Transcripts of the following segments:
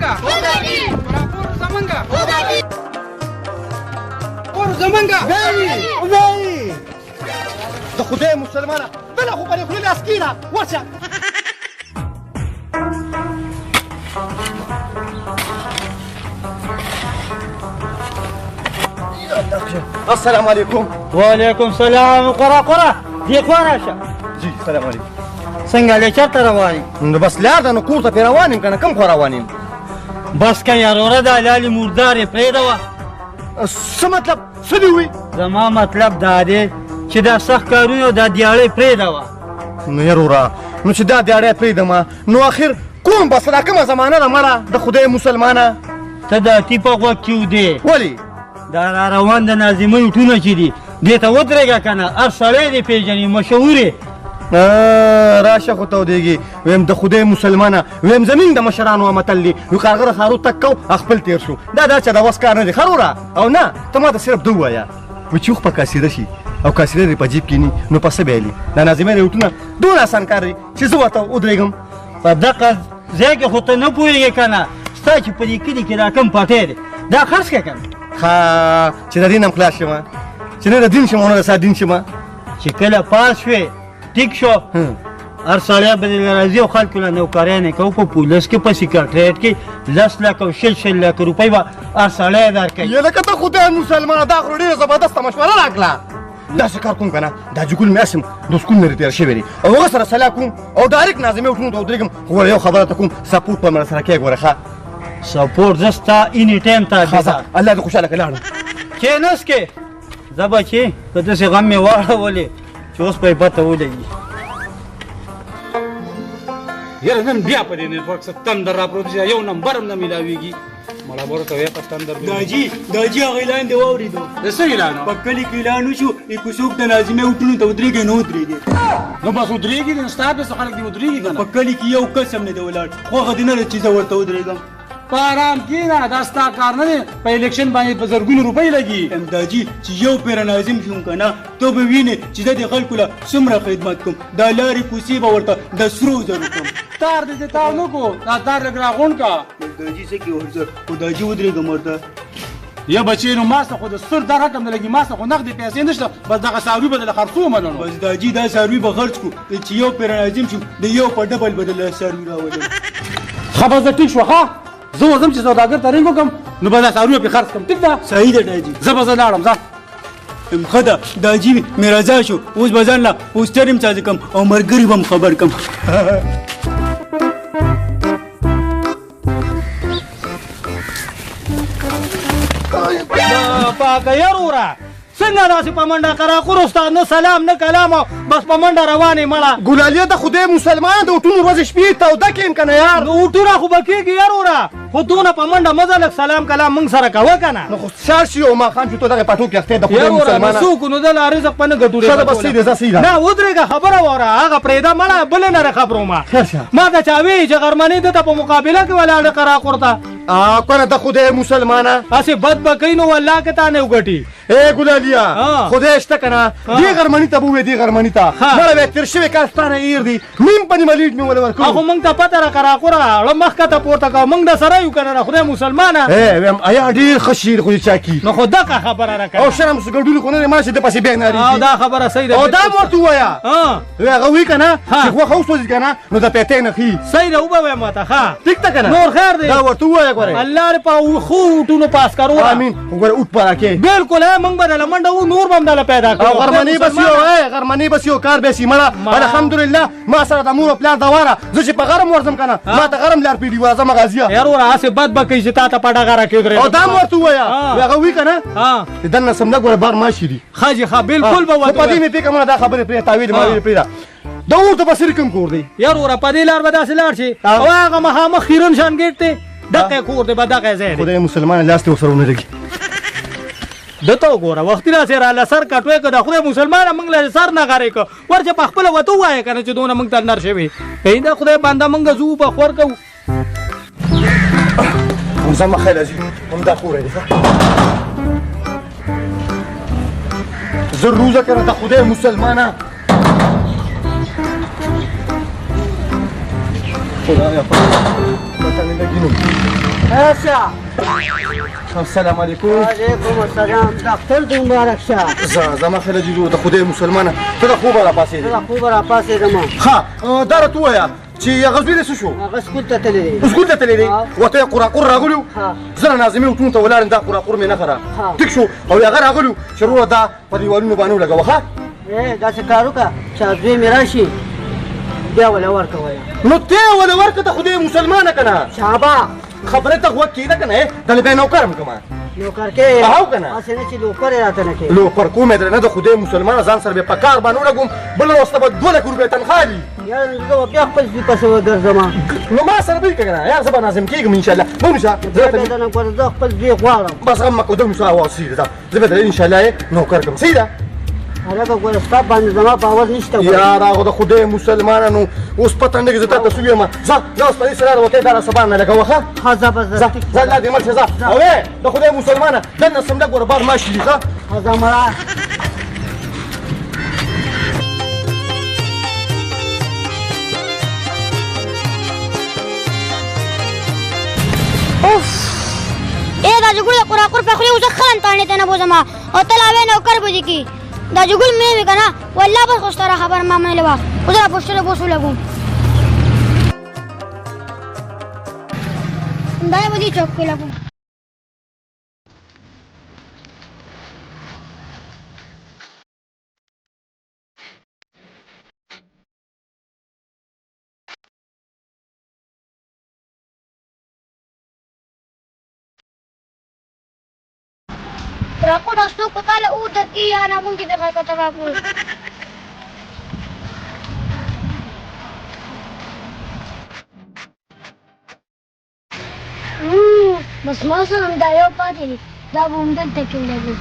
زمانگا راپور زمانگا راپور زمانگا وای د خدای مسلمانه بلا خو بری خلل اسکیره ورشه السلام علیکم. وعلیکم سلام. قرا دی خوا راشه. جی سلام علیکم. څنګه له چرته روان یې؟ نو بس لار ده نو کور ته پرې روان یم که نه کوم خوا روان یم؟ بس که یاروره دا لالې مردار یې پرېږدوه. څه مطلب څه دې ووایي؟ زما مطلب دا دی چې دا سخت کارونه دا دیاړۍ پرېږدوه. نو یروره نو چې دا دیاړی پرېږدمه نو اخر کوم بس دا کومه زمانه ده مړه د خدای مسلمانه؟ ته د اتي په غوږ کې ودې ولې؟ دا را روان د ناظمۍ ټونه چې دي دې ته ودرېږه که نه هر سړی دې پېژني مشهور یې. راشه خو تودېږي ویم د خدای مسلمانه ویم زمین د مشرانو متل دی وي کارغره خارو تک کو خپل تیر شو دا چې د وس کار نه دی خروره او نه ته ما ته صرف دو وایه وچوخ په کاسیده شي او کاسیده دې په جیب کې ني نو په څه بیلي دا ناظمۍ ریوټونه دونه اسان کار دی چې زه ورته ودرېږم په دغه ځای کې خو ته نه پوهېږې که نه ستا چې په دې کلي کې دا کوم پټی دی دا خرڅ کړه که نه ښه چې د دین هم خلاص شمه چې نه د دین شمه نه د ستا دین شمه چې کله پاس شوې ټیک شو هر سړی به دې راځي او خلکو له نوکریانې کوو په پولیس کې په سیکرټریټ کې 10 لک او شل لک روپۍ به هر سړی درکوي. یا لکه ته خدای مسلمانه دا خو ډېره زبردسته مشوره راکړه داسې کار کوم که نه دا جګول مې اسم د سکول نه تېر شوی دی او هغه سره صلاح کوم او ډایرکټ ناظمۍ وټونو ته ودرېږم خو یو خبره ته کوم سپورټ به مې سره کوې ګوره ښه سپورټ زه ستا اني ټایم تابعدار. الله دې خوشحاله کړې لاړم کېناست کې زه بچې که داسې غم مې واړولې چې اوس به یې پته ولګي. یاره نن بیا په دې نیټورک څه تندر راپروت دی یو نمبر هم نه میلاویږي مړه بوره ته وایه په تندر داجي هغه اعلان دی واورېدو د څه اعلان په کلي کې اعلان وشو که څوک د ناظمۍ وټونو ته ودرېږي نو ودرېږي نو بس ودرېږي نو ستا پسې خلک دې ودرېږي که په نه کلي کې یو کس هم نه دی ولاړ خوښه دې نه ده چې زه ورته ودرېږم په ارام کښېنه دا ستا کار نه دی په الیکشن باندې په زرګونو روپۍ لګي داجي چې یو پېره ناظم شوم که نه ته به وینې چې زه د خلکو له څومره خدمت کوم دا لارې کوڅې به ورته د سرو زرو کوم تار دې تاو نه کو دا تار لږ راغونډ کا داجي څه کې ورځه خو داجي ودرېږم ورته یا بچې نو ما څه خو د سر دا رقم نه لګي ما څه خو نغدې پیسې نشته بس دغه څاروي به دله خرڅومه نه نو بس داجي دا څاروي به خرڅ کړو چې یو پېره ناظم شوم د یو په ډبل به دله څاروي راولم ښه به زه ټیک شوه ښه زه ورځم چې سوداګر ته رنګ وکړم نو به دا څاروي پې خرڅ کړم ټیک ده صحیح ده داجي زه به زه لاړم ځه ښه ده داجي مې رضا شو اوس به ځان له پوسټر هم چاځه کړم او ملګري به هم خبر کړم پاکه یروره څنګه داسې په منډه قراقور استاد نه سلام نه کلام بس په منډه روانې مړه ګلالیه د خدای مسلمان د وټونو ورځې شپې توده کړم که نه یار نو وټونه خو به کېږي یروره خو دونه په منډه مه ځه لږ سلام کلام موږ سره کوه که نه نو خو شار شي او ماښام چې تو دغې پټو کې اختی د خدای یروره مسلمانه نو څوک نو دله رزق په نه ګټو ښه ده بس صحیح دی ځه صحیح ده نه ودرېږه خبره واوره هغه پرېږده مړه بلې نه خبرو ما خیر شه ما ته چا وایي چې غرمنۍ ده ته په مقابله کې ولاړې قراقور ته کنه د خدای مسلمانه هسې بد به کوي نو والله که تا نه وګټي ای ګلالیا خدای شته که نه دې غرمني ته به ووایې دې غرمني ته مړه بیا تېر شوی کال ستا نه ایر دی نیم په نیمه لیټ مې وله ورکړو خو موږ ته پته را قراقوره اړه مخ کته پورته کوه موږ د سره یو که نه خدای مسلمانه ویم ایا ډېر ښه شعر خو دې چا کي نو خو دغه خبره را او شرم ګډون خو نه دی ما چې د پسې بیا نارې او دا خبره صحیح ده او دا م ورته ووایه هغه وایي که نه چې غوښه وسوځي که نه نو د پیتۍ نه ښي صحیح ده وبه ماته ښه ټیک ده که نه نور خیر دی دا ورته ووایه ګورې الله دې په خو وټونو پاس کړو امین وګوره اوټ په راکې بالکل موږ به دله منډه وو نور به هم دله پیدا کړو او غرمنۍ بس یو غرمنۍ بس یو کار به سي مړه الحمدلله ما سره د مور او پلار دواره زه چې په غرم ورځم که نه ما ته غرم لار پرېږدي ورځم غازیه یروره هسې بد به کوي چې تا ته په ډغه را کېدرې او دا م ورته ووایه هغه وایي که نه د دننه سمده ګوره بار ماشي دي ښه جي ښه بالکل به خو په دې مې پېکه مړه دا خبرې پرېږده تاویل ماویل پرېږده د اور ته بس کوم کور دی یروره په دې لار به داسې لاړ شي او هغه مخامخ خیرن شان ګیټ دی دغه کور دی به دغه ځای دی خدای مسلمان لاس ته ورسره ونه لګي دته وګوره وختي راسې راله سر کټوی که د خدای مسلمانه موږ له سر نه غارې که ورچې په خپله ورته ووایې که نه چې دونه موږ ته نر شوي ای د خدای بنده موږ ځو په خور کوو همزه خیر ازي همدا خوره دی زه روزه کنه د خدای مسلمانه خدایا پته نه لګینم راشه. السلام علیکم. وعلیکم السلام. ډاکټر دې مبارک شه. زما خیال جیجو د خدای مسلمانه ته د خوبه راپاسېدې. زه خوب راپاسېدم. ښه دا راته ووایه چې هغه زوی دې څه شو؟ هغه سکول ته تللی دی. سکول ته تللی دی؟ ورته یې قراقور راغلي وو. زه را ناظمې وټون ته ولاړم دا قراقور مې نه خره ټیک شو او هغه راغلي وو چې وروره دا په دیوالونو باندې ولګوه. ښه داسې کار وکړه چې زوی مې راشي بیا وله ورکوله. نو ته یې وله ورکړه ته خدای مسلمانه که نه؟ شابه خبره ته غوږ کېده که نه دله بیا نوکرم کړم. نوکر کې هو که نه؟ هسې نه چې نوکر یې راته نه کوې. لوکر کوم یې درنه د خدای مسلمانه ځان سره بیا په کار باندې ولګوم بله ورځ ته به 2 لک روپۍ تنخوا وي. یاره زه به بیا خپل زوی پسې وګرځم. نو ما سره به یې که نه یار زه به ناظم کېږم انشاءالله. ونیسه بیا نه ګوره زه خپل زوی غواړم. بس غم مه کوه ونیسه واپسېږه ځه زه به درې انشاءالله یې نوکر کړم. صحیح ده؟ هلکه ګوره ستا باندې زما باور نشته. یار هغه د خدای مسلمانانو اوس پته نه لګي زه تا ته څه ویم. ځه ځه اوس په دې سره وکې دا را سبا نه لګوه. ښه ښه ځه بس ځه ځه الله دې مل شه ځه. او د خدای مسلمانه دننه سمډه ګوره بار ماشي دي. ځه ښه ځه مړه. دا جګړه د قراقور په خولې اوس خلن تاڼې ته نه بوځم او ته لا وې نوکر بوځي کی دا جګړه مې وې که نه والله بس خو ستاره خبره ما منلې وه اوس را پوښتنه بوس ولګوم دا یې به دې چوک کې لګوم Aku dah stop kala udah iya namun kita kata aku. Bas masa anda yo pati dah bunda tekin lagi.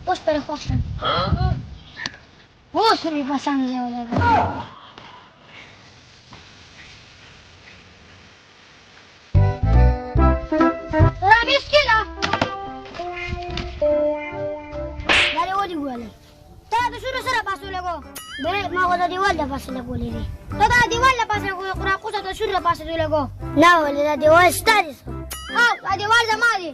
Poster hosten. Wo suri pasang dia lagi. Habis kila. Dari wali wali. Tadi suruh serap pasu lego. Baik mau tadi wali pasu lego lagi. Tadi wali pasu lego kurang kusa tadi suruh pasu lego. Nah wali tadi wali stadis. Ah tadi wali zamadi.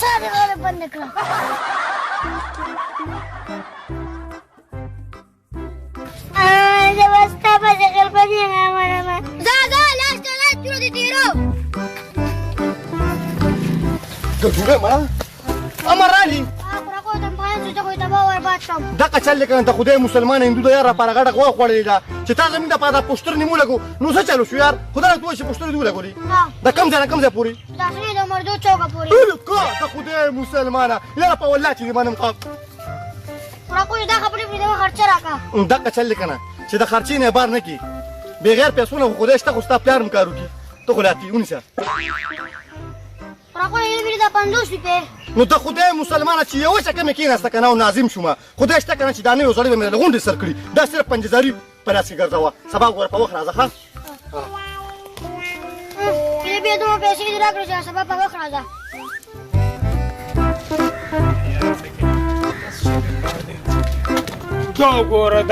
सारे वाले बंद करो जब रास्ता पर चल पड़े ना हमारा जा लास्ट चलो दी तीरो ګرځوګه ما امر علي اخره کو تم پاین چې کوی تبا ور باتم دغه چل لکه ته خدای مسلمان هندو د یار پر غړه غوا خوړلې دا چې تا زمين د پاده پوسټر نیمو لګو نو څه چلو شو یار خدای ته چې پوسټر دی لګولې دا کم ځای پوری تاسو د مردو چوکا پوری الکو ته خدای مسلمانه یاره په والله چې منم قاب اخره کو دا خبرې په دغه خرچه راکا دغه چل لکنه چې د خرچې نه بار نه کی بغیر پیسونه خدای شته خو ستا پلار مکارو کی ته غلاتی ونیسه راکو یې ویل دا 50 روپے نو ته خدای مسلمانه چې یو څه کم کېناسته کنه او ناظم شوم خدای شته کنه چې دا نه یو ځړې مې غونډې سر کړی دا صرف 5000 په لاس کې ګرځاوه سبا ور په وخت راځه ښه یې بیا دوه پیسې دې راکړې چې سبا په وخت راځه دا ګوره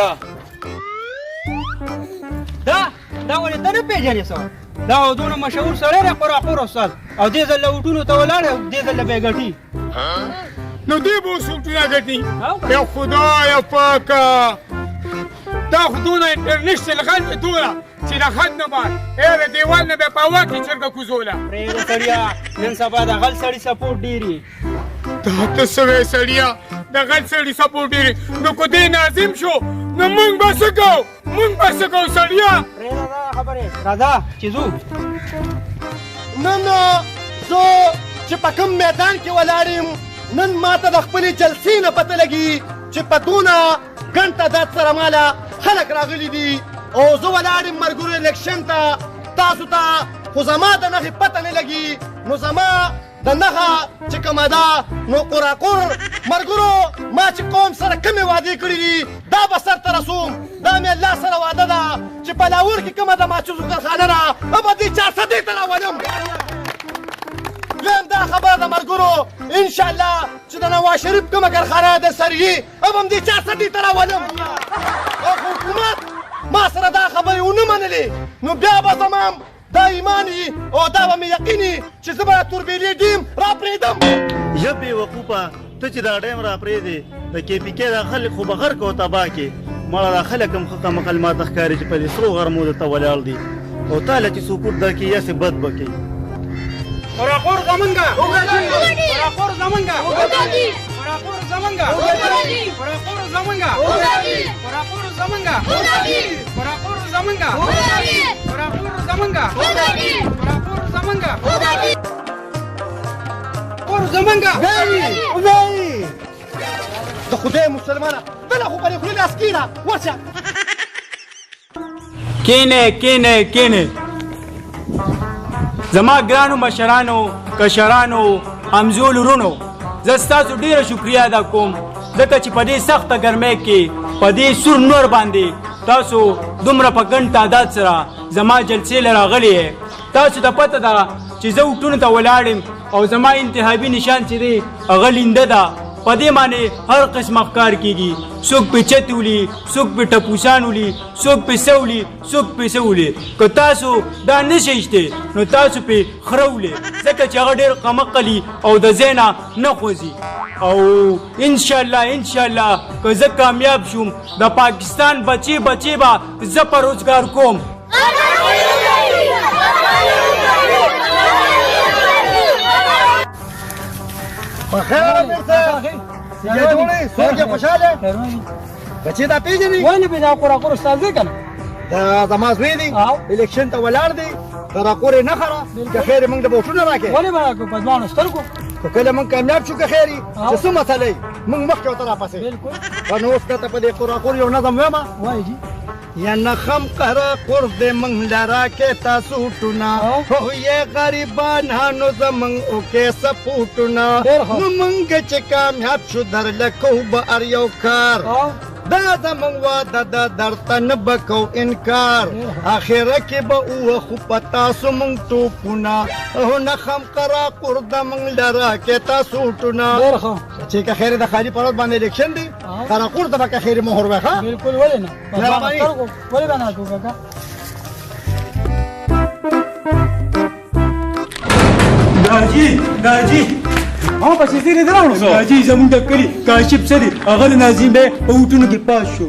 دا ولې ته نه پېژنې څه دا دونه مشهور سړی دی قراقور استاد او دې ځل له وټونو ته ولاړ او دې ځل به ګټي نو دې به اوس وټونه ګټي یا خدایه پاکه دا خو دونه انټرنیشنل غل دی دونه چې د خد نه بعد د دیوال نه به په هوا کې چرګه کوزوله پرېږده سړیه نن سبا د غل سړي سپورټ ډېري دا ته څه وایې سړیه د غل سړي سپورټ ډېرې نو که دې ناظم شو نو موږ به څه کوو موږ به څه کوو سړیه پرېږده دا خبرې راځه چې ځو نن زه چې په کوم میدان کې ولاړ یم نن ماته د خپلې جلسې نه پته لګي چې په دونه ګڼ تعداد سره ماله خلک راغلي دي او زه ولاړ یم ملګرو الیکشن ته تاسو ته خو زما د نښې پته نه لګي نو زما د نښه چې کومه ده نو قراقور ملګرو ما چې قوم سره کومې وعدې کړي دي دا به سرته رسوم دا مې الله سره وعده ده چې په لاهور کې کومه د ماچوسو کارخانه ده به دې 400 ته راولم. دویم دا خبره ده ملګرو انشاءالله چې د نواز شریف کومه کارخانه در سره وي به هم دې 400 ته راولم. او حکومت ما سره دا خبرې ونه منلې نو بیا به زما دا ایمان وي او دا به مې یقین وي چې زه به توربیلي ډیم راپرېږدم. ژب بې وقوفه ته چې دا ډیم راپرېږدې د کې پي کې دا خلک خو به غرق او تباه کړي. مړه دا خلک هم ښه کمقل ماته ښکاري چې په دې سرو غرمو درته ولاړ دي او تاله چې سکوت درکړي یاسې بد به کوي. قراقور زمونږه قراقور زمونږه قراقور زمونږه قراقور زمونږه قراقور زمونږه قراقور زمونږه قراقور زمونږه قراقور زمونږه قراقور زمونږه د خدای مسلمانه بله خو پرې خولې اسکیره ورشه. کینه زما ګرانو مشرانو کشرانو همزولو رونو زه ستاسو ډیره شکریه ادا کوم ځکه چې په دې سخته ګرمۍ کې په دې سور نور باندې تاسو دومره په ګڼ تعداد سره زما جلسې له راغلې تاسو ته پته ده چې زه اوټونو ته ولاړ او زما انتخابي نشان چې دی هغه لینده ده. په دې باندې هر قسمه ښکار کېږي څوک پې چت ولي څوک پې ټپوسان ولي څوک پې څه ولي څوک پې څه ولي. که تاسو دا نشئ ایستی نو تاسو پې خره ولې ځکه چې هغه ډېر قمقلي او د ځای نه نه خوځي. او انشاءالله که زه کامیاب شوم د پاکستان بچې به زه په روزګار کوم. بخیر امیر صاحب جوړې څوک یې خوشحاله بچې دا پېژنې ولې به دا قراقور استاد دی که نه دا زما زوی دی الیکشن ته ولاړ دی قراقور یې نه خره که خیر موږ د بوټونه راکړې ولې به راکړو په ځوانو سترګو که کله موږ کامیاب شو که خیر وي چې څه مسله وي موږ مخکې ورته راپسې نو اوس درته په دې قراقور یو نظم وایم وایي جي یا نخم قراقور دې موږ لرا کې تاسو ټونه خو یې غریبانانو زموږ اوکې سپوټونه نو موږ چې کامیاب شو درله کوو به هر یو کار دا زموږ واده ده درته نه به کوو انکار اخره کې به ووخو په تاسو موږ توپونه او نخم قراقور د موږ لرا کې تاسو ټونه چې که خیر د خالي پروت باندې الیکشن دی قراقور ته به که خیر مهر وای ښه بالکل ولې نه ولې به نه کوو کاکا ناجي او پسې زیرې دراوړو ناجي زمونږ د کلي کاشف څه دی هغه د ناظم بی په اوټونو کې پاس شو.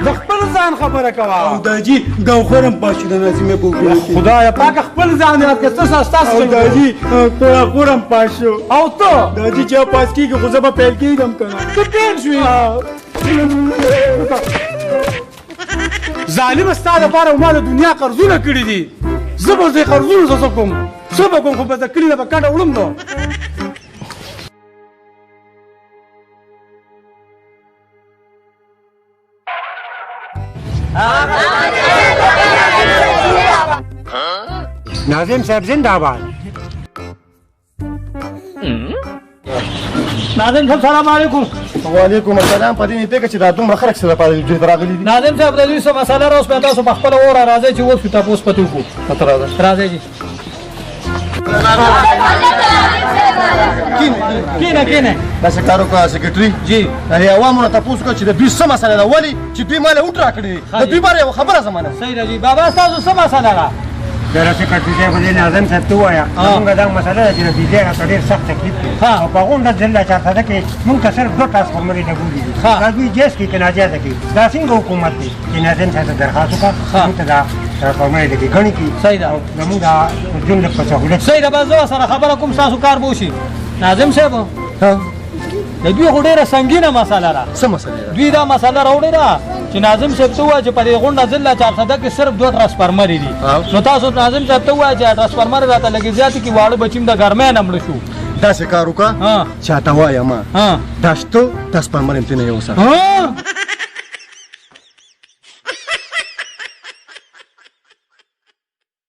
د خپل ځان خبره کوه او داجي ګوخر هم پاس شو د ناظم بی په اوټونو کې. خدایه پاکه خپل ځان دې راکړه څه ستاسو او داجي قراقور هم پاس شو. او ته داجي چې پاس کېږي خو زه به پیل کېږم که نه ته پیل شوې ظالم ستا دپاره ما د دنیا قرضونه کړي دي زه به دې قرضونو څه کوم څه به کوم خو به د کلي نه به کډه وړم نو ناظم صاحب زنده باد. ناظم صاحب سلام علیکم. وعلیکم السلام. په دې مې پېښه چې دا دومره خلک سره دوی ته راغلي دي. ناظم صاحب د دوی څه مسله را اوس به تاسو په خپله وره راځئ چې اوس تاسو پته وکړو. راځئ جي کینه داسې کار وکړه سکرټري جی عوامو نه تپوس وکړه چې د دوی څه مسله ده ولې چې دوی ماله اوټ راکړې د دوی باره یوه خبره زمانه صحیح ده جی بابا ستاسو څه مسله ده دا سکرټري صاحب دې ناظم صاحب ته ووایه موږ دا مسله ده چې د دې ځای راته ډېر سخت تکلیف دی او په غونډه ضلع 400 کې موږ ته صرف 2 ټرانسفارمرې لګولي دي دا دوی جیس کې که ناجایزه کې دا څنګه حکومت دی چې ناظم صاحب ته درخواست وکړه موږ ته دا ټرانسفارمرې لګي ګڼي کړي صحیح ده او زموږ دا ژوند لږ په سهولت صحیح ده بس زه سره خبره کوم ستاسو کار به وشي ناظم صاحب د دوی خو ډېره سنګینه مسله ده څه مسله ده دوی دا مسله راوړې ده چې ناظم صاحب ته ووایه چې په دې غونډه ضلع 400 کې صرف 2 ټرانسفارمرې دي نو تاسو ناظم صاحب ته ووایه چې ټرانسفارمر راته لږې زیاتې کړي واړه بچیم د ګرمۍ نه مړه شو داسې کار وکړه چاته وایم دا شته ټرانسفارمر هم ترې نه یوسه